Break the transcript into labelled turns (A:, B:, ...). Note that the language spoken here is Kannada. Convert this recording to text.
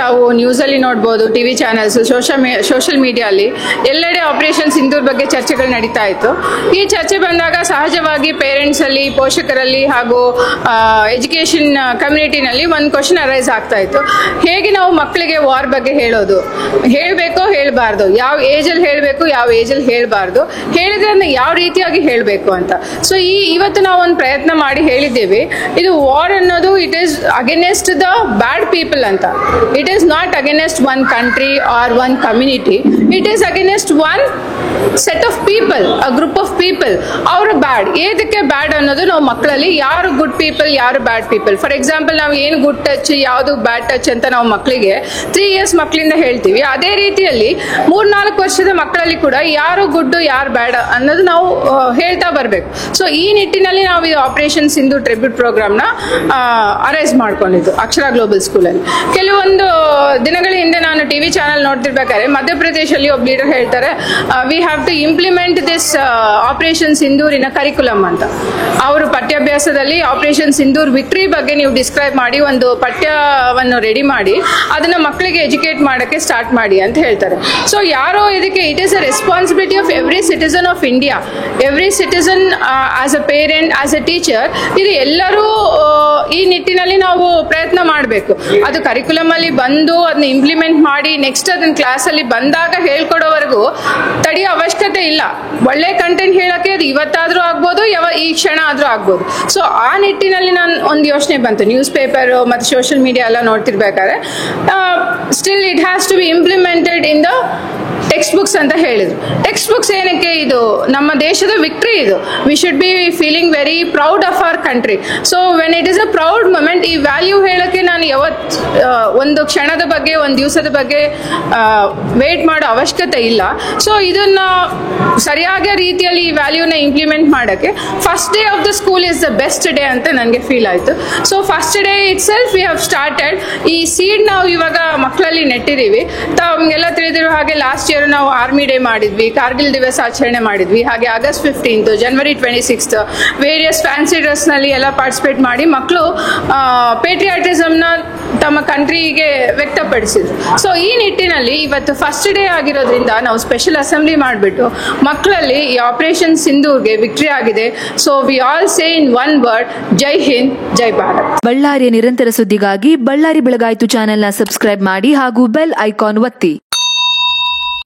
A: ತಾವು ನ್ಯೂಸಲ್ಲಿ ನೋಡ್ಬೋದು, ಟಿವಿ ಚಾನೆಲ್ಸ್, ಸೋಷಿಯಲ್ ಮೀಡಿಯಲ್ಲಿ ಎಲ್ಲೆಡೆ ಆಪರೇಷನ್ ಸಿಂಧೂರ್ ಬಗ್ಗೆ ಚರ್ಚೆಗಳು ನಡೀತಾ ಇತ್ತು. ಈ ಚರ್ಚೆ ಬಂದಾಗ ಸಹಜವಾಗಿ ಪೇರೆಂಟ್ಸ್ ಅಲ್ಲಿ, ಪೋಷಕರಲ್ಲಿ ಹಾಗೂ ಎಜುಕೇಶನ್ ಕಮ್ಯುನಿಟಿನಲ್ಲಿ ಒಂದು ಕ್ವಶನ್ ಅರೈಸ್ ಆಗ್ತಾ ಇತ್ತು. ಹೇಗೆ ನಾವು ಮಕ್ಕಳಿಗೆ ವಾರ್ ಬಗ್ಗೆ ಹೇಳಬೇಕೋ ಹೇಳಬಾರ್ದು, ಯಾವ ಏಜಲ್ಲಿ ಹೇಳಬೇಕು, ಯಾವ ಏಜಲ್ಲಿ ಹೇಳಬಾರ್ದು, ಹೇಳಿದ್ರೆ ಅದನ್ನ ಯಾವ ರೀತಿಯಾಗಿ ಹೇಳಬೇಕು ಅಂತ. ಸೊ ಇವತ್ತು ನಾವು ಒಂದು ಪ್ರಯತ್ನ ಮಾಡಿ ಹೇಳಿದ್ದೇವೆ, ಇದು ವಾರ್ ಅನ್ನೋದು it is against the bad people ಅಂತ. It is not against one country or one community, it is against one set of people, a group of people. ಅವರು ಬ್ಯಾಡ್, ಏದಕ್ಕೆ ಬ್ಯಾಡ್ ಅನ್ನೋದು ನಾವು ಮಕ್ಕಳಲ್ಲಿ ಯಾರು ಗುಡ್ ಪೀಪಲ್, ಯಾರು ಬ್ಯಾಡ್ ಪೀಪಲ್. ಫಾರ್ ಎಕ್ಸಾಂಪಲ್, ನಾವು ಏನು ಗುಡ್ ಟಚ್, ಯಾವುದು ಬ್ಯಾಡ್ ಟಚ್ ಅಂತ ನಾವು ಮಕ್ಕಳಿಗೆ 3 years ಮಕ್ಕಳಿಂದ ಹೇಳ್ತೀವಿ. ಅದೇ ರೀತಿಯಲ್ಲಿ 3-4 ವರ್ಷದ ಮಕ್ಕಳಲ್ಲಿ ಕೂಡ ಯಾರು ಗುಡ್, ಯಾರು ಬ್ಯಾಡ್ ಅನ್ನೋದು ನಾವು ಹೇಳ್ತಾ ಬರಬೇಕು. ಸೊ ಈ ನಿಟ್ಟಿನಲ್ಲಿ ನಾವು ಈ ಆಪರೇಷನ್ ಸಿಂಧು ಟ್ರಿಬ್ಯೂಟ್ ಪ್ರೋಗ್ರಾಮ್ನ ಅರೇಂಜ್ ಮಾಡ್ಕೊಂಡಿದ್ದು ಅಕ್ಷರ ಗ್ಲೋಬಲ್ ಸ್ಕೂಲಲ್ಲಿ. ಕೆಲವೊಂದು ದಿನಗಳ ಹಿಂದೆ ನಾನು ಟಿವಿ ಚಾನಲ್ ನೋಡ್ತಿರ್ಬೇಕಾದ್ರೆ ಮಧ್ಯಪ್ರದೇಶಲ್ಲಿ ಒಬ್ಬ ಲೀಡರ್ ಹೇಳ್ತಾರೆ, we have to implement this operation ಸಿಂಧೂರಿನ ಕರಿಕ್ಯುಲಮ್ ಅಂತ. ಅವರು ಪಠ್ಯಾಭ್ಯಾಸದಲ್ಲಿ ಆಪರೇಷನ್ ಸಿಂಧೂರ್ ವಿಕ್ಟ್ರಿ ಬಗ್ಗೆ ನೀವು ಡಿಸ್ಕ್ರೈಬ್ ಮಾಡಿ ಒಂದು ಪಠ್ಯವನ್ನು ರೆಡಿ ಮಾಡಿ ಅದನ್ನ ಮಕ್ಕಳಿಗೆ ಎಜುಕೇಟ್ ಮಾಡೋಕ್ಕೆ ಸ್ಟಾರ್ಟ್ ಮಾಡಿ ಅಂತ ಹೇಳ್ತಾರೆ. ಸೊ ಯಾರೋ ಇದಕ್ಕೆ it is a responsibility of every citizen of India, every citizen as a parent, as a teacher, ಇದು ಎಲ್ಲರೂ ಈ ನಿಟ್ಟಿನಲ್ಲಿ ನಾವು ಪ್ರಯತ್ನ ಮಾಡಬೇಕು. ಅದು ಕರಿಕ್ಯುಲಮ್ ಅಲ್ಲಿ ಬಂದು ಅದನ್ನ ಇಂಪ್ಲಿಮೆಂಟ್ ಮಾಡಿ ನೆಕ್ಸ್ಟ್ ಅದನ್ನ ಕ್ಲಾಸಲ್ಲಿ ಬಂದಾಗ ಹೇಳ್ಕೊಡೋವರೆಗೂ ತಡೆಯೋ ಅವಶ್ಯಕತೆ ಇಲ್ಲ. ಒಳ್ಳೆ ಕಂಟೆಂಟ್ ಹೇಳಕ್ಕೆ ಅದು ಇವತ್ತಾದ್ರೂ ಆಗ್ಬೋದು, ಈ ಕ್ಷಣ ಆದ್ರೂ ಆಗ್ಬೋದು. ಸೊ ಆ ನಿಟ್ಟಿನಲ್ಲಿ ನಾನು ಒಂದು ಯೋಚನೆ ಬಂತು, ನ್ಯೂಸ್ ಪೇಪರ್ ಮತ್ತು ಸೋಷಿಯಲ್ ಮೀಡಿಯಾ ಎಲ್ಲ ನೋಡ್ತಿರ್ಬೇಕಾದ್ರೆ still it has to be implemented in the text books ಅಂತ ಹೇಳಿದ್ರು. ಟೆಕ್ಸ್ಟ್ ಬುಕ್ಸ್ ಏನಕ್ಕೆ? ಇದು ನಮ್ಮ ದೇಶದ ವಿಕ್ಟ್ರಿ, ಇದು we should be feeling very proud of our country. So when it is a proud moment, ಈ ವ್ಯಾಲ್ಯೂ ಹೇಳಕ್ಕೆ ನಾನು ಒಂದು ಕ್ಷಣದ ಬಗ್ಗೆ, ಒಂದು ದಿವಸದ ಬಗ್ಗೆ ವೇಟ್ ಮಾಡೋ ಅವಶ್ಯಕತೆ ಇಲ್ಲ. ಸೊ ಇದನ್ನ ಸರಿಯಾದ ರೀತಿಯಲ್ಲಿ ಈ ವ್ಯಾಲ್ಯೂನ ಇಂಪ್ಲಿಮೆಂಟ್ ಮಾಡೋಕ್ಕೆ first day of the school is the best day ಅಂತ ನನಗೆ ಫೀಲ್ ಆಯಿತು. So first day it self we have started. ಈ ಸೀಡ್ ನಾವು ಇವಾಗ ಮಕ್ಕಳಲ್ಲಿ ನೆಟ್ಟಿದ್ದೀವಿ. ತಮಗೆಲ್ಲ ತಿಳಿದಿರೋ ಹಾಗೆ ಲಾಸ್ಟ್ ಇಯರ್ ನಾವು ಆರ್ಮಿ ಡೇ ಮಾಡಿದ್ವಿ, ಕಾರ್ಗಿಲ್ ದಿವಸ ಆಚರಣೆ ಮಾಡಿದ್ವಿ, ಹಾಗೆ August 15th, January 26th various fancy dress ನಲ್ಲಿ ಎಲ್ಲ ಪಾರ್ಟಿಸಿಪೇಟ್ ಮಾಡಿ ಮಕ್ಕಳು ಪೇಟ್ರಿಯಾಟಿಸಮ್ನ ತಮ್ಮ ಕಂಟ್ರಿಗೆ ವ್ಯಕ್ತಪಡಿಸಿದ್ರು. ಸೊ ಈ ನಿಟ್ಟಿನಲ್ಲಿ ಇವತ್ತು ಫಸ್ಟ್ ಡೇ ಆಗಿರೋದ್ರಿಂದ ನಾವು ಸ್ಪೆಷಲ್ ಅಸೆಂಬ್ಲಿ ಮಾಡಿಬಿಟ್ಟು ಮಕ್ಕಳಲ್ಲಿ ಈ ಆಪರೇಷನ್ ಸಿಂಧೂರ್ಗೆ ವಿಕ್ಟ್ರಿ ಆಗಿದೆ. So we all say in one word, Jai Hind, Jai Bharat.
B: ಬಳ್ಳಾರಿಯ ನಿರಂತರ ಸುದ್ದಿಗಾಗಿ ಬಳ್ಳಾರಿ ಬೆಳಗಾಯಿತು ಚಾನೆಲ್ನ ಸಬ್ಸ್ಕ್ರೈಬ್ ಮಾಡಿ ಹಾಗೂ ಬೆಲ್ ಐಕಾನ್ ಒತ್ತಿ.